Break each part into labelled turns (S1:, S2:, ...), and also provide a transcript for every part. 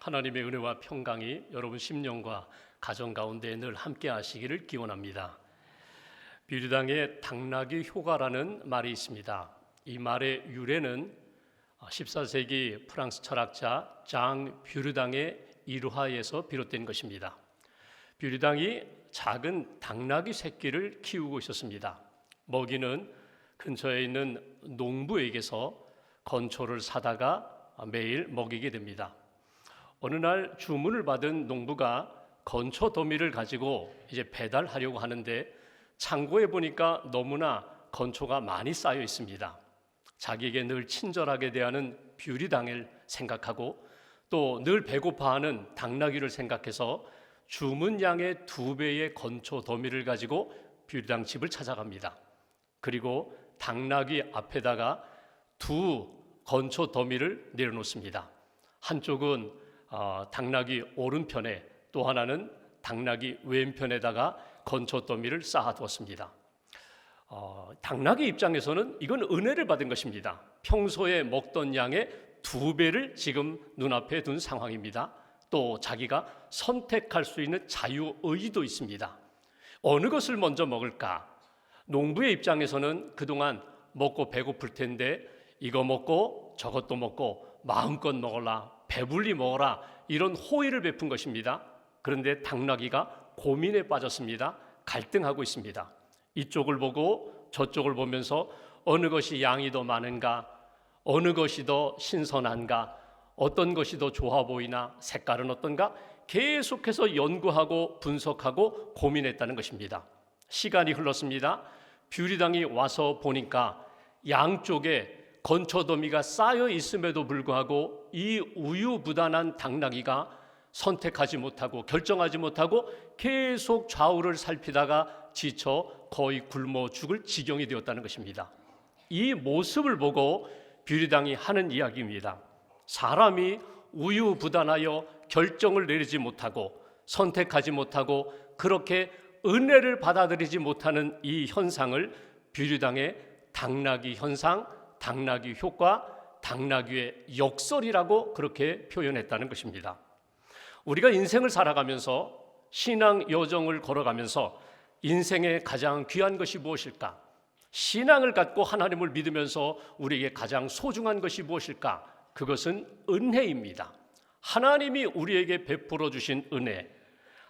S1: 하나님의 은혜와 평강이 여러분 심령과 가정 가운데 늘 함께 하시기를 기원합니다. 뷰르당의 당나귀 효과라는 말이 있습니다. 이 말의 유래는 14세기 프랑스 철학자 장 뷰르당의 일화에서 비롯된 것입니다. 뷰르당이 작은 당나귀 새끼를 키우고 있었습니다. 먹이는 근처에 있는 농부에게서 건초를 사다가 매일 먹이게 됩니다. 어느 날 주문을 받은 농부가 건초 더미를 가지고 이제 배달하려고 하는데 창고에 보니까 너무나 건초가 많이 쌓여 있습니다. 자기에게 늘 친절하게 대하는 뷰르당을 생각하고 또 늘 배고파하는 당나귀를 생각해서 주문량의 2배의 건초 더미를 가지고 뷰르당 집을 찾아갑니다. 그리고 당나귀 앞에다가 2 건초 더미를 내려놓습니다. 한쪽은 당나귀 오른편에 또 하나는 당나귀 왼편에다가 건초 더미를 쌓아두었습니다. 당나귀 입장에서는 이건 은혜를 받은 것입니다. 평소에 먹던 양의 2배를 지금 눈앞에 둔 상황입니다. 또 자기가 선택할 수 있는 자유의지도 있습니다. 어느 것을 먼저 먹을까? 농부의 입장에서는 그동안 먹고 배고플 텐데 이거 먹고 저것도 먹고 마음껏 먹어라, 배불리 먹어라, 이런 호의를 베푼 것입니다. 그런데 당나귀가 고민에 빠졌습니다. 갈등하고 있습니다. 이쪽을 보고 저쪽을 보면서 어느 것이 양이 더 많은가, 어느 것이 더 신선한가, 어떤 것이 더 좋아 보이나, 색깔은 어떤가, 계속해서 연구하고 분석하고 고민했다는 것입니다. 시간이 흘렀습니다. 뷰르당이 와서 보니까 양쪽에 건초 더미가 쌓여 있음에도 불구하고 이 우유부단한 당나귀가 선택하지 못하고 결정하지 못하고 계속 좌우를 살피다가 지쳐 거의 굶어 죽을 지경이 되었다는 것입니다. 이 모습을 보고 뷰르당이 하는 이야기입니다. 사람이 우유부단하여 결정을 내리지 못하고 선택하지 못하고 그렇게 은혜를 받아들이지 못하는 이 현상을 뷰르당의 당나귀 현상, 당나귀 효과, 당나귀의 역설이라고 그렇게 표현했다는 것입니다. 우리가 인생을 살아가면서 신앙 여정을 걸어가면서 인생의 가장 귀한 것이 무엇일까? 신앙을 갖고 하나님을 믿으면서 우리에게 가장 소중한 것이 무엇일까? 그것은 은혜입니다. 하나님이 우리에게 베풀어 주신 은혜,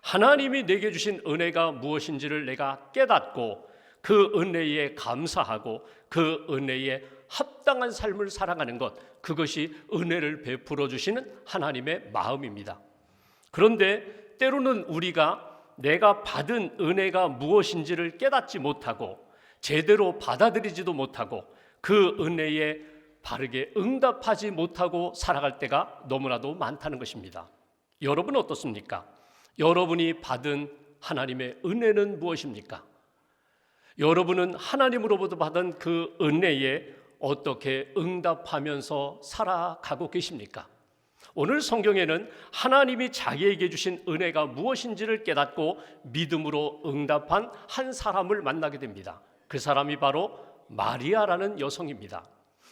S1: 하나님이 내게 주신 은혜가 무엇인지를 내가 깨닫고 그 은혜에 감사하고 그 은혜에 합당한 삶을 살아가는 것, 그것이 은혜를 베풀어 주시는 하나님의 마음입니다. 그런데 때로는 우리가 내가 받은 은혜가 무엇인지를 깨닫지 못하고 제대로 받아들이지도 못하고 그 은혜에 바르게 응답하지 못하고 살아갈 때가 너무나도 많다는 것입니다. 여러분 어떻습니까? 여러분이 받은 하나님의 은혜는 무엇입니까? 여러분은 하나님으로부터 받은 그 은혜에 어떻게 응답하면서 살아가고 계십니까? 오늘 성경에는 하나님이 자기에게 주신 은혜가 무엇인지를 깨닫고 믿음으로 응답한 한 사람을 만나게 됩니다. 그 사람이 바로 마리아라는 여성입니다.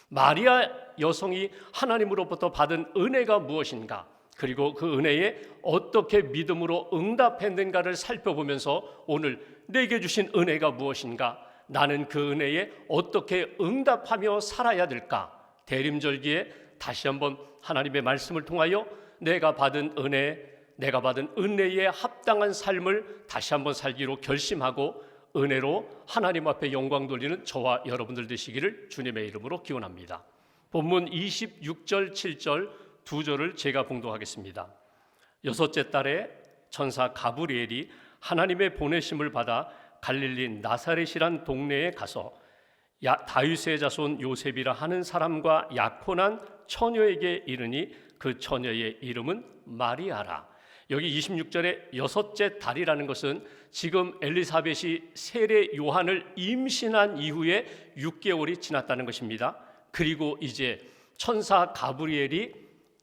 S1: 마리아 여성이 하나님으로부터 받은 은혜가 무엇인가, 그리고 그 은혜에 어떻게 믿음으로 응답했는가를 살펴보면서 오늘 내게 주신 은혜가 무엇인가, 나는 그 은혜에 어떻게 응답하며 살아야 될까, 대림절기에 다시 한번 하나님의 말씀을 통하여 내가 받은 은혜, 내가 받은 은혜에 합당한 삶을 다시 한번 살기로 결심하고 은혜로 하나님 앞에 영광 돌리는 저와 여러분들 되시기를 주님의 이름으로 기원합니다. 본문 26절 7절 두 절을 제가 봉독하겠습니다. 6째 달에 천사 가브리엘이 하나님의 보내심을 받아 갈릴리 나사렛이란 동네에 가서 다윗의 자손 요셉이라 하는 사람과 약혼한 처녀에게 이르니 그 처녀의 이름은 마리아라. 여기 26절에 6째 달이라는 것은 지금 엘리사벳이 세례 요한을 임신한 이후에 6개월이 지났다는 것입니다. 그리고 이제 천사 가브리엘이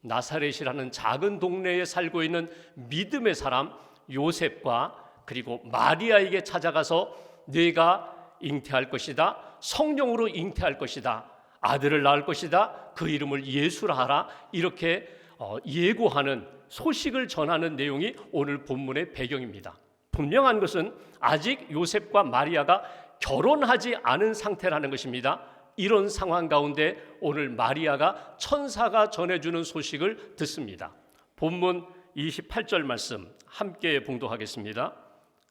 S1: 나사렛이라는 작은 동네에 살고 있는 믿음의 사람 요셉과 그리고 마리아에게 찾아가서 네가 잉태할 것이다, 성령으로 잉태할 것이다, 아들을 낳을 것이다, 그 이름을 예수라 하라, 이렇게 예고하는 소식을 전하는 내용이 오늘 본문의 배경입니다. 분명한 것은 아직 요셉과 마리아가 결혼하지 않은 상태라는 것입니다. 이런 상황 가운데 오늘 마리아가 천사가 전해주는 소식을 듣습니다. 본문 28절 말씀 함께 봉독하겠습니다.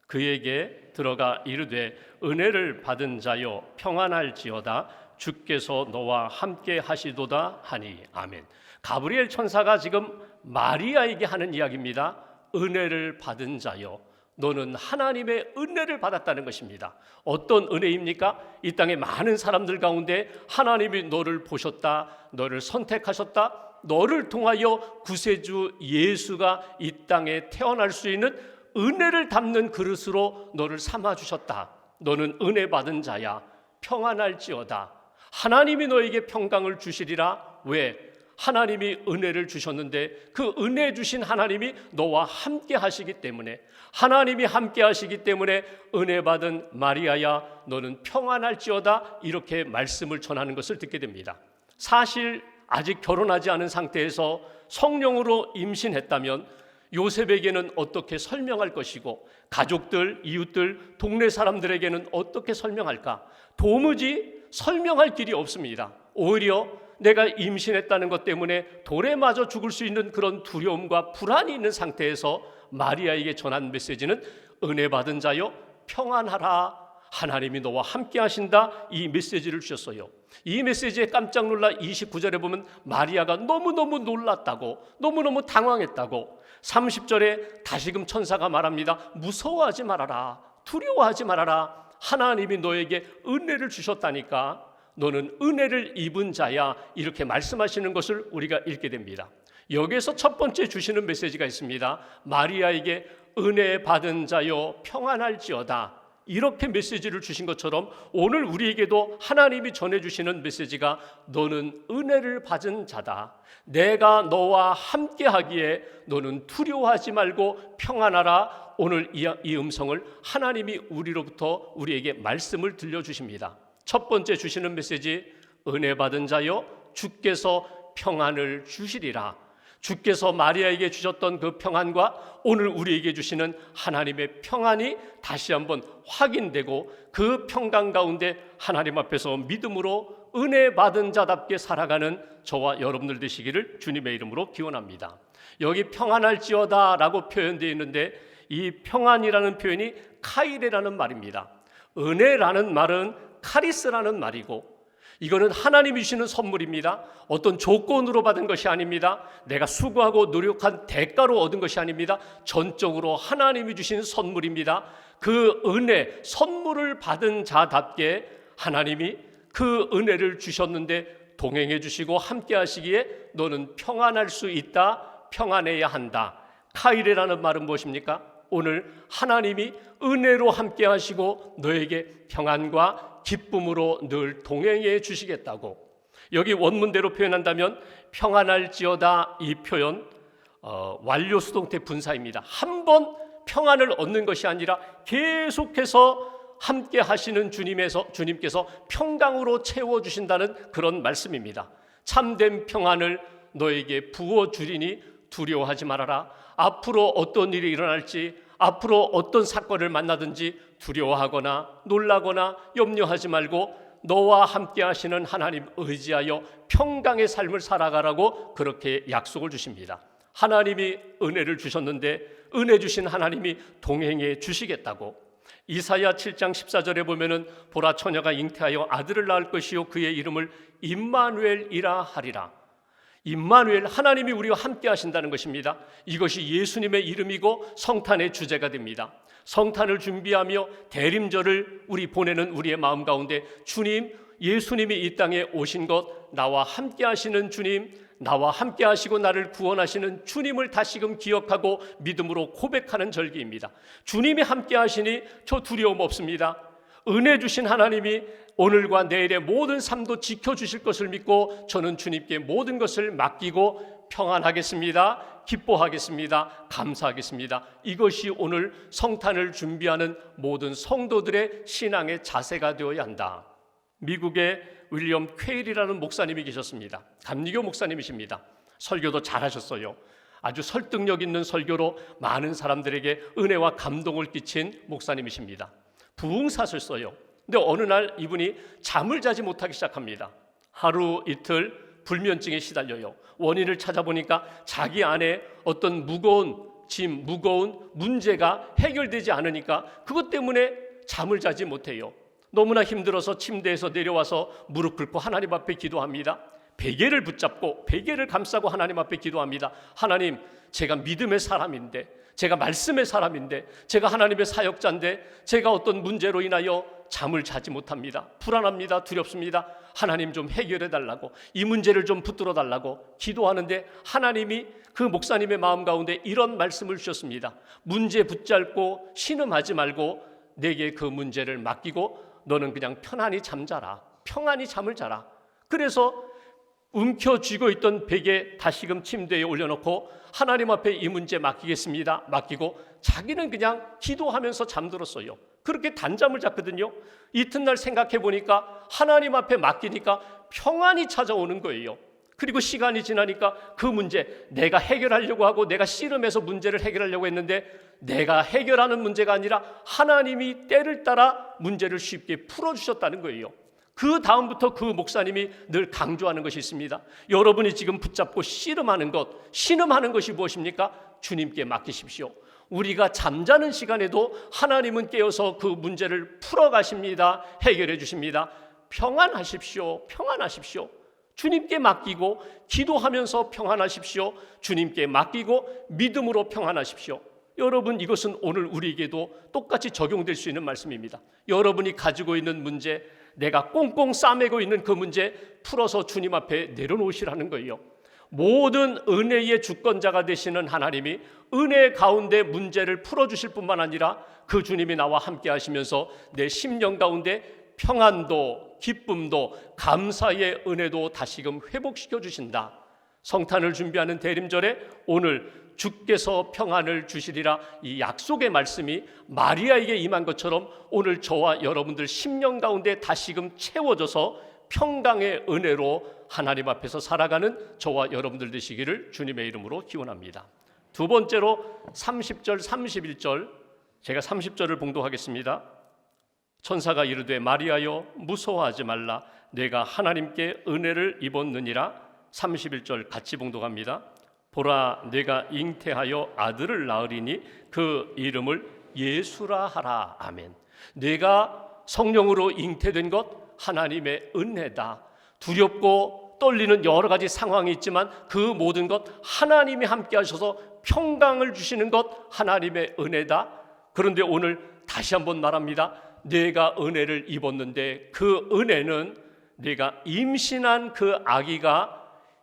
S1: 그에게 들어가 이르되 은혜를 받은 자여 평안할지어다 주께서 너와 함께 하시도다 하니 아멘. 가브리엘 천사가 지금 마리아에게 하는 이야기입니다. 은혜를 받은 자여, 너는 하나님의 은혜를 받았다는 것입니다. 어떤 은혜입니까? 이 땅의 많은 사람들 가운데 하나님이 너를 보셨다, 너를 선택하셨다, 너를 통하여 구세주 예수가 이 땅에 태어날 수 있는 은혜를 담는 그릇으로 너를 삼아주셨다. 너는 은혜 받은 자야. 평안할지어다. 하나님이 너에게 평강을 주시리라. 왜? 하나님이 은혜를 주셨는데 그 은혜 주신 하나님이 너와 함께 하시기 때문에, 하나님이 함께 하시기 때문에 은혜 받은 마리아야 너는 평안할지어다, 이렇게 말씀을 전하는 것을 듣게 됩니다. 사실 아직 결혼하지 않은 상태에서 성령으로 임신했다면 요셉에게는 어떻게 설명할 것이고 가족들, 이웃들, 동네 사람들에게는 어떻게 설명할까? 도무지 설명할 길이 없습니다. 오히려 내가 임신했다는 것 때문에 돌에 맞아 죽을 수 있는 그런 두려움과 불안이 있는 상태에서 마리아에게 전한 메시지는 은혜 받은 자여 평안하라, 하나님이 너와 함께 하신다, 이 메시지를 주셨어요. 이 메시지에 깜짝 놀라 29절에 보면 마리아가 너무너무 놀랐다고, 너무너무 당황했다고, 30절에 다시금 천사가 말합니다. 무서워하지 말아라, 두려워하지 말아라, 하나님이 너에게 은혜를 주셨다니까, 너는 은혜를 입은 자야, 이렇게 말씀하시는 것을 우리가 읽게 됩니다. 여기에서 첫 번째 주시는 메시지가 있습니다. 마리아에게 은혜 받은 자여 평안할지어다, 이렇게 메시지를 주신 것처럼 오늘 우리에게도 하나님이 전해주시는 메시지가 너는 은혜를 받은 자다, 내가 너와 함께 하기에 너는 두려워하지 말고 평안하라. 오늘 이 음성을 하나님이 우리로부터 우리에게 말씀을 들려주십니다. 첫 번째 주시는 메시지, 은혜 받은 자여 주께서 평안을 주시리라. 주께서 마리아에게 주셨던 그 평안과 오늘 우리에게 주시는 하나님의 평안이 다시 한번 확인되고 그 평강 가운데 하나님 앞에서 믿음으로 은혜 받은 자답게 살아가는 저와 여러분들 되시기를 주님의 이름으로 기원합니다. 여기 평안할지어다 라고 표현되어 있는데 이 평안이라는 표현이 카이레라는 말입니다. 은혜라는 말은 카리스라는 말이고, 이거는 하나님이 주시는 선물입니다. 어떤 조건으로 받은 것이 아닙니다. 내가 수고하고 노력한 대가로 얻은 것이 아닙니다. 전적으로 하나님이 주신 선물입니다. 그 은혜, 선물을 받은 자답게 하나님이 그 은혜를 주셨는데 동행해 주시고 함께 하시기에 너는 평안할 수 있다, 평안해야 한다. 카이레라는 말은 무엇입니까? 오늘 하나님이 은혜로 함께 하시고 너에게 평안과 기쁨으로 늘 동행해 주시겠다고. 여기 원문대로 표현한다면 평안할지어다, 이 표현 완료 수동태 분사입니다. 한 번 평안을 얻는 것이 아니라 계속해서 함께 하시는 주님께서 평강으로 채워주신다는 그런 말씀입니다. 참된 평안을 너에게 부어주리니 두려워하지 말아라. 앞으로 어떤 일이 일어날지, 앞으로 어떤 사건을 만나든지 두려워하거나 놀라거나 염려하지 말고 너와 함께 하시는 하나님 의지하여 평강의 삶을 살아가라고 그렇게 약속을 주십니다. 하나님이 은혜를 주셨는데 은혜 주신 하나님이 동행해 주시겠다고. 이사야 7장 14절에 보면은 보라 처녀가 잉태하여 아들을 낳을 것이요 그의 이름을 임마누엘이라 하리라. 임마누엘, 하나님이 우리와 함께 하신다는 것입니다. 이것이 예수님의 이름이고 성탄의 주제가 됩니다. 성탄을 준비하며 대림절을 우리 보내는 우리의 마음 가운데 주님, 예수님이 이 땅에 오신 것, 나와 함께 하시는 주님, 나와 함께 하시고 나를 구원하시는 주님을 다시금 기억하고 믿음으로 고백하는 절기입니다. 주님이 함께 하시니 저 두려움 없습니다. 은혜 주신 하나님이 오늘과 내일의 모든 삶도 지켜주실 것을 믿고 저는 주님께 모든 것을 맡기고 평안하겠습니다. 기뻐하겠습니다. 감사하겠습니다. 이것이 오늘 성탄을 준비하는 모든 성도들의 신앙의 자세가 되어야 한다. 미국의 윌리엄 퀘일이라는 목사님이 계셨습니다. 감리교 목사님이십니다. 설교도 잘하셨어요. 아주 설득력 있는 설교로 많은 사람들에게 은혜와 감동을 끼친 목사님이십니다. 부흥사셨어요. 근데 어느 날 이분이 잠을 자지 못하기 시작합니다. 하루 이틀 불면증에 시달려요. 원인을 찾아보니까 자기 안에 어떤 무거운 짐, 무거운 문제가 해결되지 않으니까 그것 때문에 잠을 자지 못해요. 너무나 힘들어서 침대에서 내려와서 무릎 꿇고 하나님 앞에 기도합니다. 베개를 붙잡고 베개를 감싸고 하나님 앞에 기도합니다. 하나님, 제가 믿음의 사람인데, 제가 말씀의 사람인데, 제가 하나님의 사역자인데 제가 어떤 문제로 인하여 잠을 자지 못합니다. 불안합니다. 두렵습니다. 하나님 좀 해결해 달라고, 이 문제를 좀 붙들어 달라고 기도하는데 하나님이 그 목사님의 마음 가운데 이런 말씀을 주셨습니다. 문제 붙잡고 신음하지 말고 내게 그 문제를 맡기고 너는 그냥 편안히 잠자라. 평안히 잠을 자라. 그래서 움켜쥐고 있던 베개 다시금 침대에 올려놓고 하나님 앞에 이 문제 맡기겠습니다. 맡기고 자기는 그냥 기도하면서 잠들었어요. 그렇게 단잠을 잤거든요. 이튿날 생각해 보니까 하나님 앞에 맡기니까 평안이 찾아오는 거예요. 그리고 시간이 지나니까 그 문제, 내가 해결하려고 하고 내가 씨름해서 문제를 해결하려고 했는데 내가 해결하는 문제가 아니라 하나님이 때를 따라 문제를 쉽게 풀어주셨다는 거예요. 그 다음부터 그 목사님이 늘 강조하는 것이 있습니다. 여러분이 지금 붙잡고 씨름하는 것, 신음하는 것이 무엇입니까? 주님께 맡기십시오. 우리가 잠자는 시간에도 하나님은 깨어서 그 문제를 풀어가십니다. 해결해 주십니다. 평안하십시오. 평안하십시오. 주님께 맡기고 기도하면서 평안하십시오. 주님께 맡기고 믿음으로 평안하십시오. 여러분, 이것은 오늘 우리에게도 똑같이 적용될 수 있는 말씀입니다. 여러분이 가지고 있는 문제, 내가 꽁꽁 싸매고 있는 그 문제 풀어서 주님 앞에 내려놓으시라는 거예요. 모든 은혜의 주권자가 되시는 하나님이 은혜 가운데 문제를 풀어주실 뿐만 아니라 그 주님이 나와 함께 하시면서 내 심령 가운데 평안도 기쁨도 감사의 은혜도 다시금 회복시켜 주신다. 성탄을 준비하는 대림절에 오늘 주께서 평안을 주시리라, 이 약속의 말씀이 마리아에게 임한 것처럼 오늘 저와 여러분들 심령 가운데 다시금 채워져서 평강의 은혜로 하나님 앞에서 살아가는 저와 여러분들 되시기를 주님의 이름으로 기원합니다. 두 번째로 30절 31절, 제가 30절을 봉독하겠습니다. 천사가 이르되 마리아여 무서워하지 말라, 내가 하나님께 은혜를 입었느니라. 31절 같이 봉독합니다. 보라, 내가 잉태하여 아들을 낳으리니 그 이름을 예수라 하라. 아멘. 내가 성령으로 잉태된 것 하나님의 은혜다. 두렵고 떨리는 여러 가지 상황이 있지만 그 모든 것 하나님이 함께 하셔서 평강을 주시는 것 하나님의 은혜다. 그런데 오늘 다시 한번 말합니다. 내가 은혜를 입었는데 그 은혜는 내가 임신한 그 아기가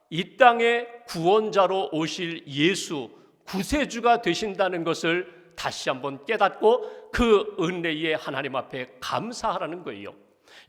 S1: 이 땅에 구원자로 오실 예수 구세주가 되신다는 것을 다시 한번 깨닫고 그 은혜의 하나님 앞에 감사하라는 거예요.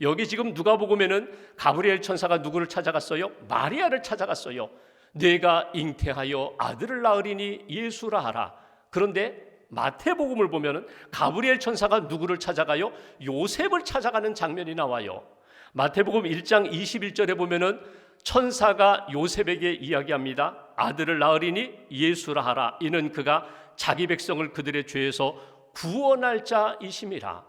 S1: 여기 지금 누가복음에는 가브리엘 천사가 누구를 찾아갔어요? 마리아를 찾아갔어요. 내가 잉태하여 아들을 낳으리니 예수라 하라. 그런데 마태복음을 보면은 가브리엘 천사가 누구를 찾아가요? 요셉을 찾아가는 장면이 나와요. 마태복음 1장 21절에 보면은 천사가 요셉에게 이야기합니다. 아들을 낳으리니 예수라 하라. 이는 그가 자기 백성을 그들의 죄에서 구원할 자이심이라.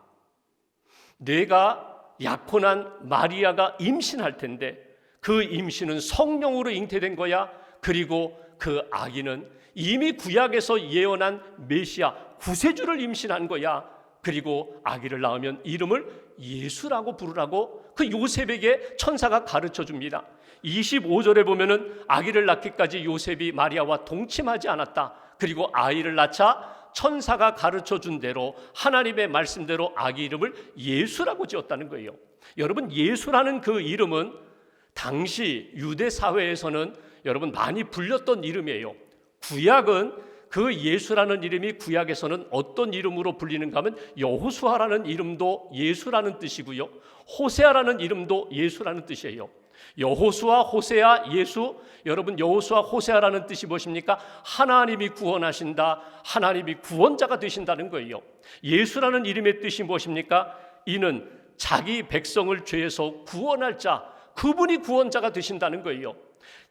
S1: 내가 약혼한 마리아가 임신할 텐데 그 임신은 성령으로 잉태된 거야. 그리고 그 아기는 이미 구약에서 예언한 메시아 구세주를 임신한 거야. 그리고 아기를 낳으면 이름을 예수라고 부르라고 그 요셉에게 천사가 가르쳐 줍니다. 25절에 보면은 아기를 낳기까지 요셉이 마리아와 동침하지 않았다. 그리고 아이를 낳자 천사가 가르쳐 준 대로 하나님의 말씀대로 아기 이름을 예수라고 지었다는 거예요. 여러분, 예수라는 그 이름은 당시 유대 사회에서는 여러분 많이 불렸던 이름이에요. 구약은 그 예수라는 이름이 구약에서는 어떤 이름으로 불리는가 하면 여호수아라는 이름도 예수라는 뜻이고요, 호세아라는 이름도 예수라는 뜻이에요. 여호수아, 호세아, 예수. 여러분, 여호수아, 호세아라는 뜻이 무엇입니까? 하나님이 구원하신다, 하나님이 구원자가 되신다는 거예요. 예수라는 이름의 뜻이 무엇입니까? 이는 자기 백성을 죄에서 구원할 자, 그분이 구원자가 되신다는 거예요.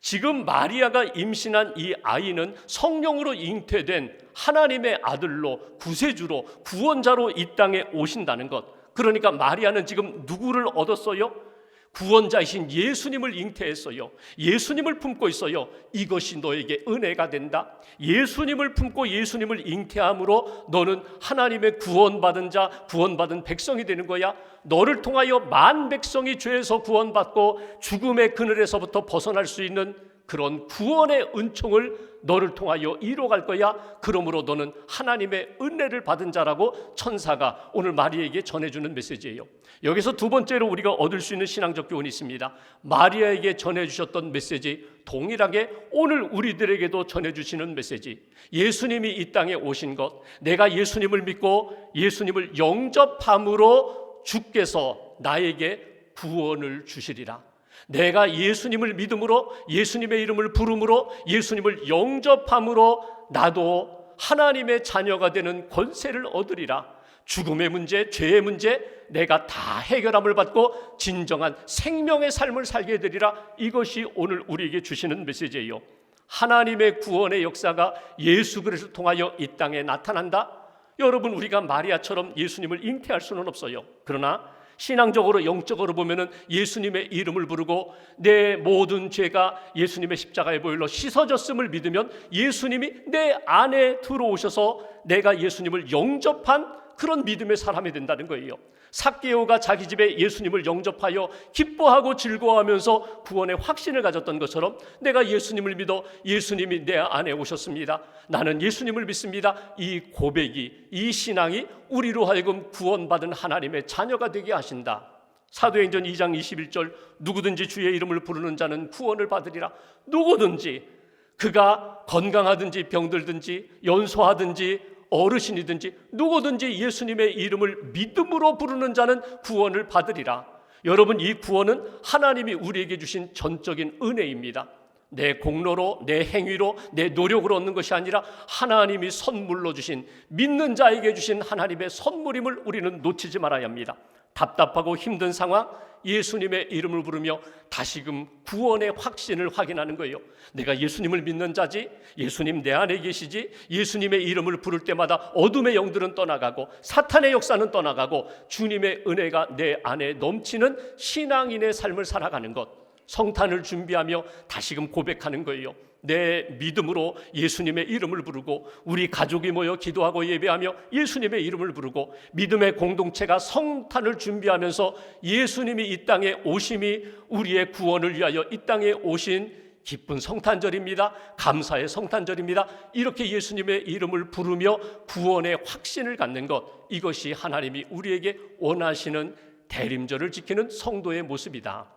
S1: 지금 마리아가 임신한 이 아이는 성령으로 잉태된 하나님의 아들로, 구세주로, 구원자로 이 땅에 오신다는 것. 그러니까 마리아는 지금 누구를 얻었어요? 구원자이신 예수님을 잉태했어요. 예수님을 품고 있어요. 이것이 너에게 은혜가 된다. 예수님을 품고 예수님을 잉태함으로 너는 하나님의 구원받은 자, 구원받은 백성이 되는 거야. 너를 통하여 만 백성이 죄에서 구원받고 죽음의 그늘에서부터 벗어날 수 있는 그런 구원의 은총을 너를 통하여 이뤄갈 거야. 그러므로 너는 하나님의 은혜를 받은 자라고 천사가 오늘 마리아에게 전해주는 메시지예요. 여기서 두 번째로 우리가 얻을 수 있는 신앙적 교훈이 있습니다. 마리아에게 전해주셨던 메시지 동일하게 오늘 우리들에게도 전해주시는 메시지. 예수님이 이 땅에 오신 것, 내가 예수님을 믿고 예수님을 영접함으로 주께서 나에게 구원을 주시리라. 내가 예수님을 믿음으로, 예수님의 이름을 부름으로, 예수님을 영접함으로 나도 하나님의 자녀가 되는 권세를 얻으리라. 죽음의 문제, 죄의 문제 내가 다 해결함을 받고 진정한 생명의 삶을 살게 되리라. 이것이 오늘 우리에게 주시는 메시지예요. 하나님의 구원의 역사가 예수 그리스도를 통하여 이 땅에 나타난다. 여러분, 우리가 마리아처럼 예수님을 잉태할 수는 없어요. 그러나 신앙적으로, 영적으로 보면은 예수님의 이름을 부르고 내 모든 죄가 예수님의 십자가의 보혈로 씻어졌음을 믿으면 예수님이 내 안에 들어오셔서 내가 예수님을 영접한 그런 믿음의 사람이 된다는 거예요. 삭개오가 자기 집에 예수님을 영접하여 기뻐하고 즐거워하면서 구원의 확신을 가졌던 것처럼 내가 예수님을 믿어 예수님이 내 안에 오셨습니다. 나는 예수님을 믿습니다. 이 고백이, 이 신앙이 우리로 하여금 구원받은 하나님의 자녀가 되게 하신다. 사도행전 2장 21절 누구든지 주의 이름을 부르는 자는 구원을 받으리라. 누구든지, 그가 건강하든지 병들든지 연소하든지 어르신이든지 누구든지 예수님의 이름을 믿음으로 부르는 자는 구원을 받으리라. 여러분, 이 구원은 하나님이 우리에게 주신 전적인 은혜입니다. 내 공로로, 내 행위로, 내 노력으로 얻는 것이 아니라 하나님이 선물로 주신, 믿는 자에게 주신 하나님의 선물임을 우리는 놓치지 말아야 합니다. 답답하고 힘든 상황, 예수님의 이름을 부르며 다시금 구원의 확신을 확인하는 거예요. 내가 예수님을 믿는 자지, 예수님 내 안에 계시지, 예수님의 이름을 부를 때마다 어둠의 영들은 떠나가고 사탄의 역사는 떠나가고 주님의 은혜가 내 안에 넘치는 신앙인의 삶을 살아가는 것, 성탄을 준비하며 다시금 고백하는 거예요. 내 믿음으로 예수님의 이름을 부르고 우리 가족이 모여 기도하고 예배하며 예수님의 이름을 부르고 믿음의 공동체가 성탄을 준비하면서 예수님이 이 땅에 오심이 우리의 구원을 위하여 이 땅에 오신 기쁜 성탄절입니다. 감사의 성탄절입니다. 이렇게 예수님의 이름을 부르며 구원의 확신을 갖는 것, 이것이 하나님이 우리에게 원하시는 대림절을 지키는 성도의 모습이다.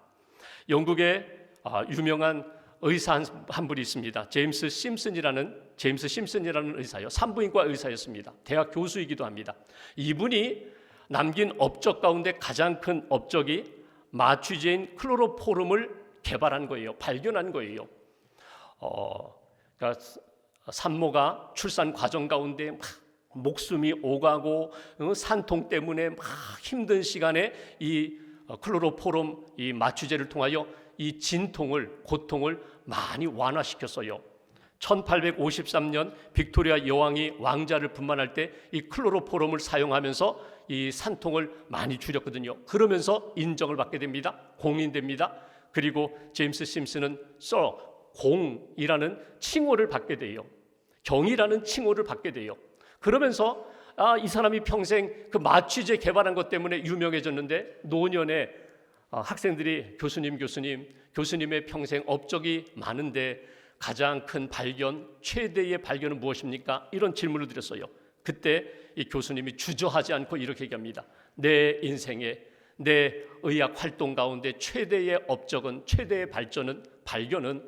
S1: 영국의 유명한 의사 한 분이 있습니다. 제임스 심슨이라는 의사요. 산부인과 의사였습니다. 대학 교수이기도 합니다. 이분이 남긴 업적 가운데 가장 큰 업적이 마취제인 클로로포름을 개발한 거예요. 발견한 거예요. 그러니까 산모가 출산 과정 가운데 막 목숨이 오가고 산통 때문에 막 힘든 시간에 이 클로로포름 이 마취제를 통하여 이 진통을, 고통을 많이 완화시켰어요. 1853년 빅토리아 여왕이 왕자를 분만할 때 이 클로로포름을 사용하면서 이 산통을 많이 줄였거든요. 그러면서 인정을 받게 됩니다. 공인됩니다. 그리고 제임스 심슨은 공이라는 칭호를 받게 돼요. 경이라는 칭호를 받게 돼요. 그러면서 이 사람이 평생 그 마취제 개발한 것 때문에 유명해졌는데 노년에 학생들이 교수님의 평생 업적이 많은데 가장 큰 발견, 최대의 발견은 무엇입니까? 이런 질문을 드렸어요. 그때 이 교수님이 주저하지 않고 이렇게 얘기합니다. 내 인생에, 내 의학 활동 가운데 최대의 업적은, 최대의 발견은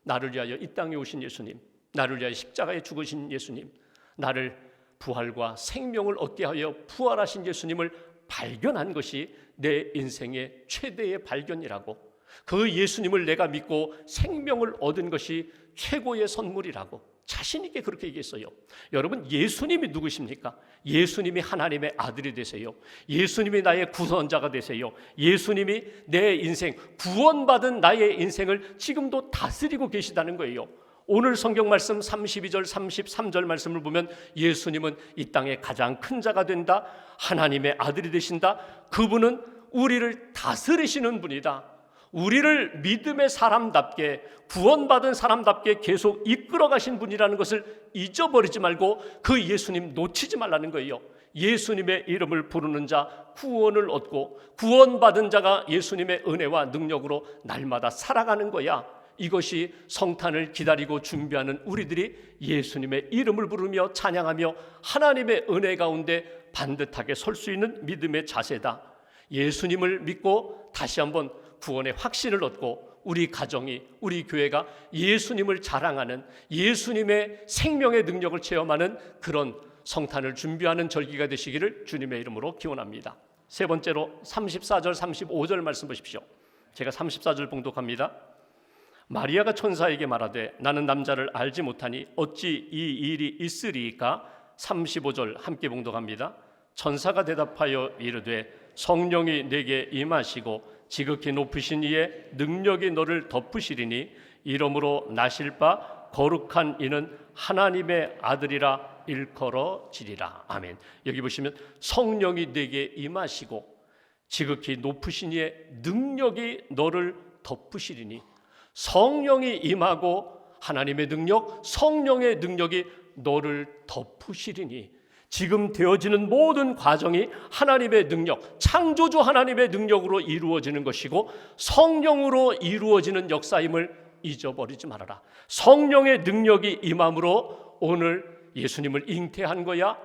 S1: 나를 위하여 이 땅에 오신 예수님, 나를 위하여 십자가에 죽으신 예수님, 나를 부활과 생명을 얻게 하여 부활하신 예수님을 발견한 것이 내 인생의 최대의 발견이라고, 그 예수님을 내가 믿고 생명을 얻은 것이 최고의 선물이라고, 자신 있게 그렇게 얘기했어요. 여러분, 예수님이 누구십니까? 예수님이 하나님의 아들이 되세요. 예수님이 나의 구원자가 되세요. 예수님이 내 인생, 구원받은 나의 인생을 지금도 다스리고 계시다는 거예요. 오늘 성경 말씀 32절 33절 말씀을 보면 예수님은 이 땅의 가장 큰 자가 된다, 하나님의 아들이 되신다, 그분은 우리를 다스리시는 분이다, 우리를 믿음의 사람답게, 구원받은 사람답게 계속 이끌어 가신 분이라는 것을 잊어버리지 말고 그 예수님 놓치지 말라는 거예요. 예수님의 이름을 부르는 자 구원을 얻고, 구원받은 자가 예수님의 은혜와 능력으로 날마다 살아가는 거야. 이것이 성탄을 기다리고 준비하는 우리들이 예수님의 이름을 부르며 찬양하며 하나님의 은혜 가운데 반듯하게 설 수 있는 믿음의 자세다. 예수님을 믿고 다시 한번 구원의 확신을 얻고 우리 가정이, 우리 교회가 예수님을 자랑하는, 예수님의 생명의 능력을 체험하는 그런 성탄을 준비하는 절기가 되시기를 주님의 이름으로 기원합니다. 세 번째로 34절 35절 말씀 보십시오. 제가 34절 봉독합니다. 마리아가 천사에게 말하되 나는 남자를 알지 못하니 어찌 이 일이 있으리이까? 35절 함께 봉독합니다. 천사가 대답하여 이르되 성령이 내게 임하시고 지극히 높으신 이의 능력이 너를 덮으시리니 이러므로 나실 바 거룩한 이는 하나님의 아들이라 일컬어지리라. 아멘. 여기 보시면 성령이 내게 임하시고 지극히 높으신 이의 능력이 너를 덮으시리니, 성령이 임하고 하나님의 능력, 성령의 능력이 너를 덮으시리니, 지금 되어지는 모든 과정이 하나님의 능력, 창조주 하나님의 능력으로 이루어지는 것이고 성령으로 이루어지는 역사임을 잊어버리지 말아라. 성령의 능력이 임함으로 오늘 예수님을 잉태한 거야.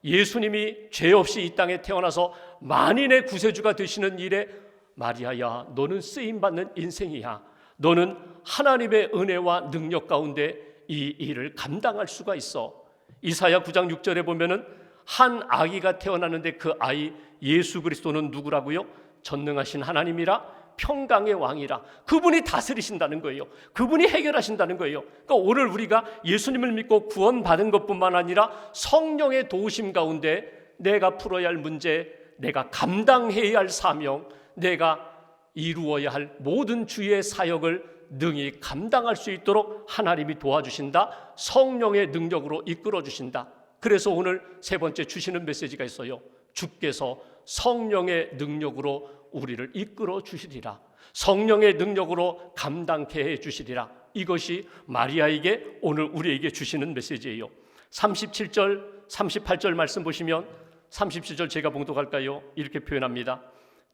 S1: 예수님이 죄 없이 이 땅에 태어나서 만인의 구세주가 되시는 일에 마리아야, 너는 쓰임받는 인생이야. 너는 하나님의 은혜와 능력 가운데 이 일을 감당할 수가 있어. 이사야 9장 6절에 보면은 한 아기가 태어나는데 그 아이 예수 그리스도는 누구라고요? 전능하신 하나님이라, 평강의 왕이라. 그분이 다스리신다는 거예요. 그분이 해결하신다는 거예요. 그러니까 오늘 우리가 예수님을 믿고 구원받은 것뿐만 아니라 성령의 도우심 가운데 내가 풀어야 할 문제, 내가 감당해야 할 사명, 내가 이루어야 할 모든 주의 사역을 능히 감당할 수 있도록 하나님이 도와주신다. 성령의 능력으로 이끌어 주신다. 그래서 오늘 세 번째 주시는 메시지가 있어요. 주께서 성령의 능력으로 우리를 이끌어 주시리라. 성령의 능력으로 감당케 해 주시리라. 이것이 마리아에게 오늘 우리에게 주시는 메시지예요. 37절 38절 말씀 보시면 37절 제가 봉독할까요? 이렇게 표현합니다.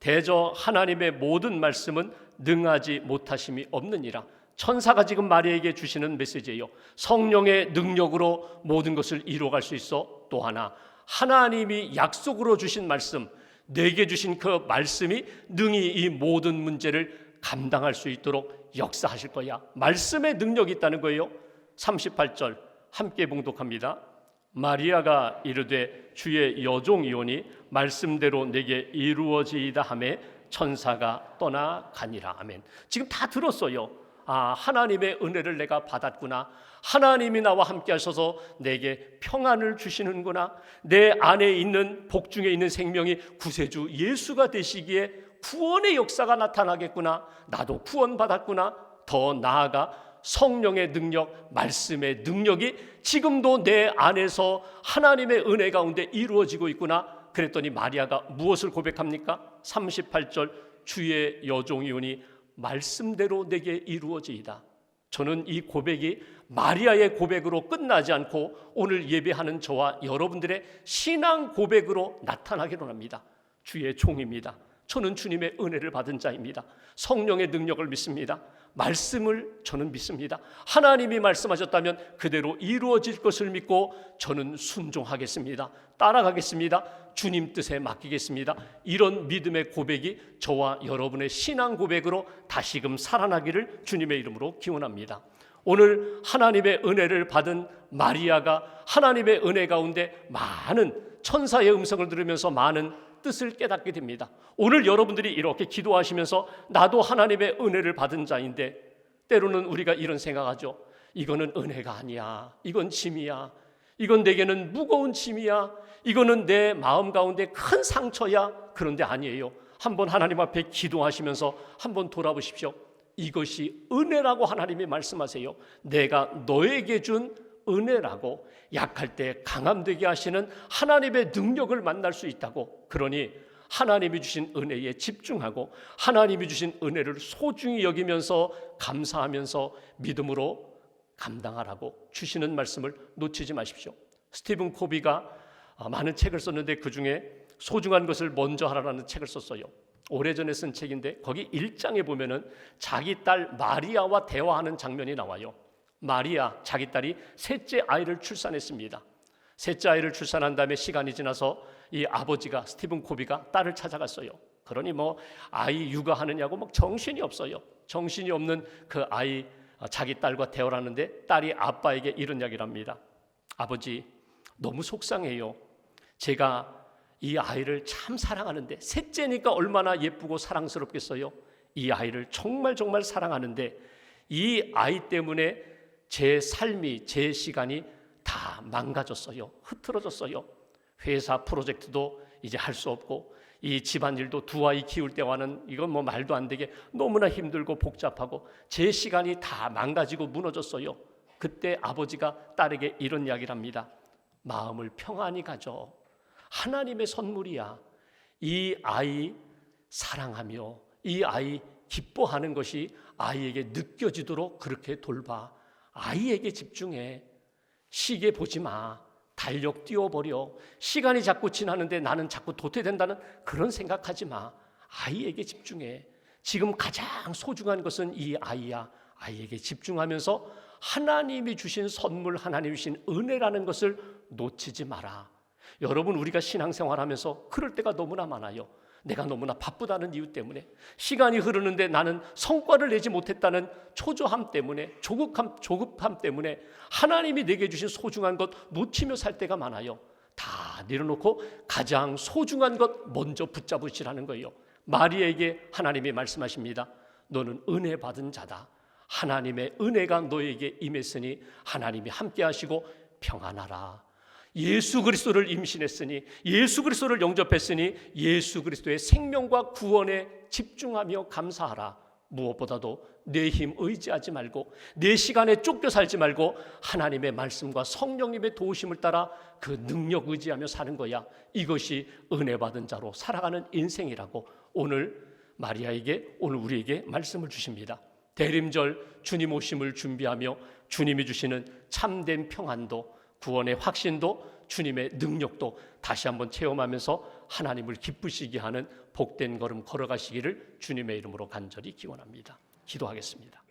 S1: 대저 하나님의 모든 말씀은 능하지 못하심이 없느니라. 천사가 지금 마리아에게 주시는 메시지예요. 성령의 능력으로 모든 것을 이루어갈 수 있어. 또 하나, 하나님이 약속으로 주신 말씀, 내게 주신 그 말씀이 능히 이 모든 문제를 감당할 수 있도록 역사하실 거야. 말씀의 능력이 있다는 거예요. 38절 함께 봉독합니다. 마리아가 이르되 주의 여종이오니 말씀대로 내게 이루어지이다 하매 천사가 떠나가니라. 아멘. 지금 다 들었어요. 아, 하나님의 은혜를 내가 받았구나. 하나님이 나와 함께 하셔서 내게 평안을 주시는구나. 내 안에 있는 복중에 있는 생명이 구세주 예수가 되시기에 구원의 역사가 나타나겠구나. 나도 구원받았구나. 더 나아가 성령의 능력, 말씀의 능력이 지금도 내 안에서 하나님의 은혜 가운데 이루어지고 있구나. 그랬더니 마리아가 무엇을 고백합니까? 38절 주의 여종이오니 말씀대로 내게 이루어지이다. 저는 이 고백이 마리아의 고백으로 끝나지 않고 오늘 예배하는 저와 여러분들의 신앙 고백으로 나타나기로 합니다. 주의 종입니다. 저는 주님의 은혜를 받은 자입니다. 성령의 능력을 믿습니다. 말씀을 저는 믿습니다. 하나님이 말씀하셨다면 그대로 이루어질 것을 믿고 저는 순종하겠습니다. 따라가겠습니다. 주님 뜻에 맡기겠습니다. 이런 믿음의 고백이 저와 여러분의 신앙 고백으로 다시금 살아나기를 주님의 이름으로 기원합니다. 오늘 하나님의 은혜를 받은 마리아가 하나님의 은혜 가운데 많은 천사의 음성을 들으면서 많은 뜻을 깨닫게 됩니다. 오늘 여러분들이 이렇게 기도하시면서 나도 하나님의 은혜를 받은 자인데, 때로는 우리가 이런 생각하죠. 이거는 은혜가 아니야. 이건 짐이야. 이건 내게는 무거운 짐이야. 이거는 내 마음 가운데 큰 상처야. 그런데 아니에요. 한번 하나님 앞에 기도하시면서 한번 돌아보십시오. 이것이 은혜라고 하나님이 말씀하세요. 내가 너에게 준 은혜라고. 약할 때 강함되게 하시는 하나님의 능력을 만날 수 있다고. 그러니 하나님이 주신 은혜에 집중하고 하나님이 주신 은혜를 소중히 여기면서 감사하면서 믿음으로 감당하라고 주시는 말씀을 놓치지 마십시오. 스티븐 코비가 많은 책을 썼는데 그중에 소중한 것을 먼저 하라는 책을 썼어요. 오래전에 쓴 책인데 거기 1장에 보면은 자기 딸 마리아와 대화하는 장면이 나와요. 마리아, 자기 딸이 셋째 아이를 출산했습니다. 셋째 아이를 출산한 다음에 시간이 지나서 이 아버지가 스티븐 코비가 딸을 찾아갔어요. 그러니 아이 육아하느냐고 정신이 없어요. 정신이 없는 그 아이, 자기 딸과 대화를 하는데 딸이 아빠에게 이런 이야기를 합니다. 아버지, 너무 속상해요. 제가 이 아이를 참 사랑하는데, 셋째니까 얼마나 예쁘고 사랑스럽겠어요. 이 아이를 정말 사랑하는데 이 아이 때문에 제 삶이, 제 시간이 다 망가졌어요. 흐트러졌어요. 회사 프로젝트도 이제 할 수 없고 이 집안일도 두 아이 키울 때와는 이건 말도 안 되게 너무나 힘들고 복잡하고 제 시간이 다 망가지고 무너졌어요. 그때 아버지가 딸에게 이런 이야기를 합니다. 마음을 평안히 가져. 하나님의 선물이야. 이 아이 사랑하며 이 아이 기뻐하는 것이 아이에게 느껴지도록 그렇게 돌봐. 아이에게 집중해. 시계 보지 마. 달력 띄워버려. 시간이 자꾸 지나는데 나는 자꾸 도태된다는 그런 생각하지 마. 아이에게 집중해. 지금 가장 소중한 것은 이 아이야. 아이에게 집중하면서 하나님이 주신 선물, 하나님이 주신 은혜라는 것을 놓치지 마라. 여러분, 우리가 신앙생활하면서 그럴 때가 너무나 많아요. 내가 너무나 바쁘다는 이유 때문에, 시간이 흐르는데 나는 성과를 내지 못했다는 초조함 때문에, 조급함 때문에 하나님이 내게 주신 소중한 것 놓치며 살 때가 많아요. 다 내려놓고 가장 소중한 것 먼저 붙잡으시라는 거예요. 마리아에게 하나님이 말씀하십니다. 너는 은혜 받은 자다. 하나님의 은혜가 너에게 임했으니 하나님이 함께 하시고 평안하라. 예수 그리스도를 임신했으니, 예수 그리스도를 영접했으니 예수 그리스도의 생명과 구원에 집중하며 감사하라. 무엇보다도 내 힘 의지하지 말고 내 시간에 쫓겨 살지 말고 하나님의 말씀과 성령님의 도우심을 따라 그 능력 의지하며 사는 거야. 이것이 은혜 받은 자로 살아가는 인생이라고 오늘 마리아에게, 오늘 우리에게 말씀을 주십니다. 대림절 주님 오심을 준비하며 주님이 주시는 참된 평안도, 구원의 확신도, 주님의 능력도 다시 한번 체험하면서 하나님을 기쁘시게 하는 복된 걸음 걸어가시기를 주님의 이름으로 간절히 기원합니다. 기도하겠습니다.